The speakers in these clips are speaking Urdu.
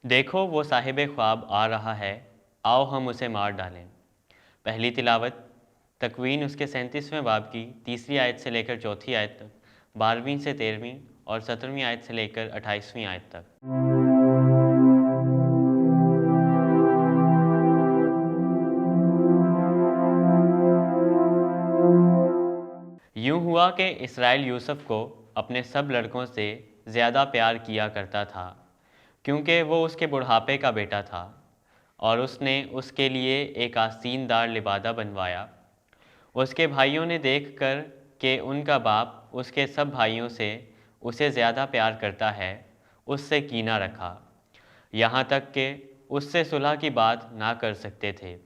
دیکھو وہ صاحب خواب آ رہا ہے، آؤ ہم اسے مار ڈالیں۔ پہلی تلاوت تکوین اس کے 37ویں باب کی تیسری آیت سے لے کر چوتھی آیت تک، 12ویں سے 13ویں اور 17ویں آیت سے لے کر 28ویں آیت تک۔ یوں ہوا کہ اسرائیل یوسف کو اپنے سب لڑکوں سے زیادہ پیار کیا کرتا تھا، کیونکہ وہ اس کے بڑھاپے کا بیٹا تھا، اور اس نے اس کے لیے ایک آستین دار لبادہ بنوایا۔ اس کے بھائیوں نے دیکھ کر کہ ان کا باپ اس کے سب بھائیوں سے اسے زیادہ پیار کرتا ہے، اس سے کینہ رکھا، یہاں تک کہ اس سے صلح کی بات نہ کر سکتے تھے۔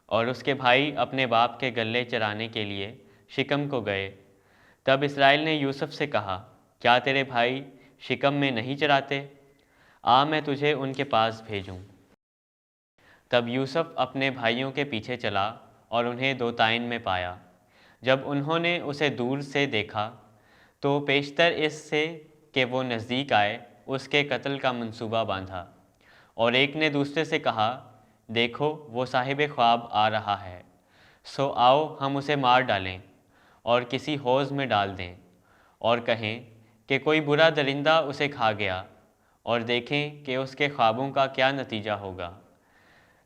اور اس کے بھائی اپنے باپ کے گلے چرانے کے لیے شکم کو گئے۔ تب اسرائیل نے یوسف سے کہا، کیا تیرے بھائی شکم میں نہیں چراتے؟ آ میں تجھے ان کے پاس بھیجوں۔ تب یوسف اپنے بھائیوں کے پیچھے چلا اور انہیں دوتائن میں پایا۔ جب انہوں نے اسے دور سے دیکھا تو پیشتر اس سے کہ وہ نزدیک آئے اس کے قتل کا منصوبہ باندھا، اور ایک نے دوسرے سے کہا، دیکھو وہ صاحب خواب آ رہا ہے، سو آؤ ہم اسے مار ڈالیں اور کسی حوض میں ڈال دیں، اور کہیں کہ کوئی برا درندہ اسے کھا گیا، اور دیکھیں کہ اس کے خوابوں کا کیا نتیجہ ہوگا۔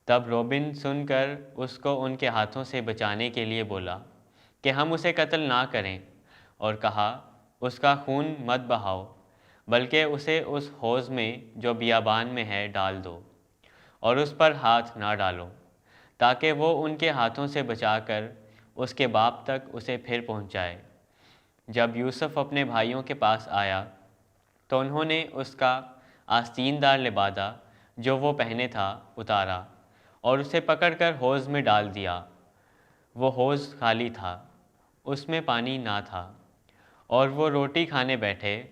تب روبن سن کر اس کو ان کے ہاتھوں سے بچانے کے لیے بولا کہ ہم اسے قتل نہ کریں، اور کہا، اس کا خون مت بہاؤ، بلکہ اسے اس حوض میں جو بیابان میں ہے ڈال دو، اور اس پر ہاتھ نہ ڈالو، تاکہ وہ ان کے ہاتھوں سے بچا کر اس کے باپ تک اسے پھر پہنچائے۔ جب یوسف اپنے بھائیوں کے پاس آیا تو انہوں نے اس کا آستین دار لبادہ جو وہ پہنے تھا اتارا اور اسے پکڑ کر حوض میں ڈال دیا۔ وہ حوض خالی تھا، اس میں پانی نہ تھا، اور وہ روٹی کھانے بیٹھے،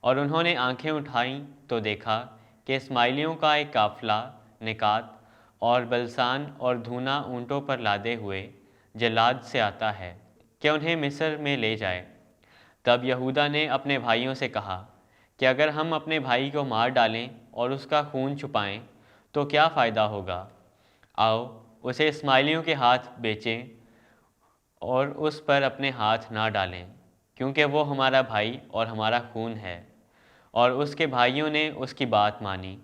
اور انہوں نے آنکھیں اٹھائیں تو دیکھا کہ اسماعیلیوں کا ایک قافلہ نکات اور بلسان اور دھونا اونٹوں پر لادے ہوئے جلاد سے آتا ہے کہ انہیں مصر میں لے جائے۔ تب یہودا نے اپنے بھائیوں سے کہا کہ اگر ہم اپنے بھائی کو مار ڈالیں اور اس کا خون چھپائیں تو کیا فائدہ ہوگا؟ آؤ اسے اسماعیلیوں کے ہاتھ بیچیں اور اس پر اپنے ہاتھ نہ ڈالیں، کیونکہ وہ ہمارا بھائی اور ہمارا خون ہے۔ اور اس کے بھائیوں نے اس کی بات مانی۔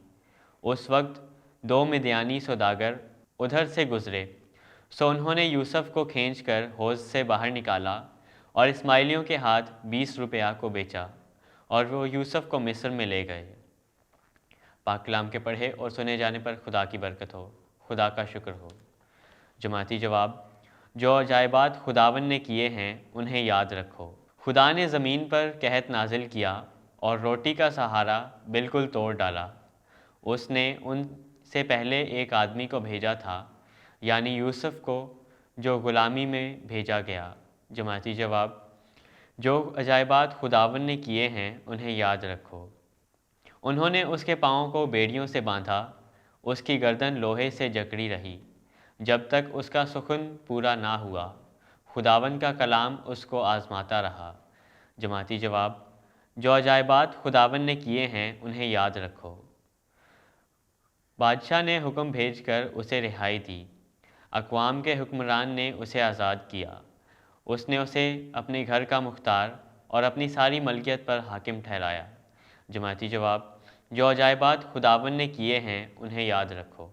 اس وقت 2 مدیانی سوداگر ادھر سے گزرے، سو انہوں نے یوسف کو کھینچ کر حوض سے باہر نکالا اور اسماعیلیوں کے ہاتھ 20 روپیہ کو بیچا، اور وہ یوسف کو مصر میں لے گئے۔ پاک کلام کے پڑھے اور سنے جانے پر خدا کی برکت ہو، خدا کا شکر ہو۔ جماعتی جواب، جو عجائبات خداون نے کیے ہیں انہیں یاد رکھو۔ خدا نے زمین پر قحط نازل کیا اور روٹی کا سہارا بالکل توڑ ڈالا۔ اس نے ان سے پہلے ایک آدمی کو بھیجا تھا، یعنی یوسف کو، جو غلامی میں بھیجا گیا۔ جماعتی جواب، جو عجائبات خداون نے کیے ہیں انہیں یاد رکھو۔ انہوں نے اس کے پاؤں کو بیڑیوں سے باندھا، اس کی گردن لوہے سے جکڑی رہی، جب تک اس کا سخن پورا نہ ہوا۔ خداون کا کلام اس کو آزماتا رہا۔ جماعتی جواب، جو عجائبات خداون نے کیے ہیں انہیں یاد رکھو۔ بادشاہ نے حکم بھیج کر اسے رہائی دی، اقوام کے حکمران نے اسے آزاد کیا۔ اس نے اسے اپنے گھر کا مختار اور اپنی ساری ملکیت پر حاکم ٹھہرایا۔ جماعتی جواب، جو عجائبات خداون نے کیے ہیں انہیں یاد رکھو۔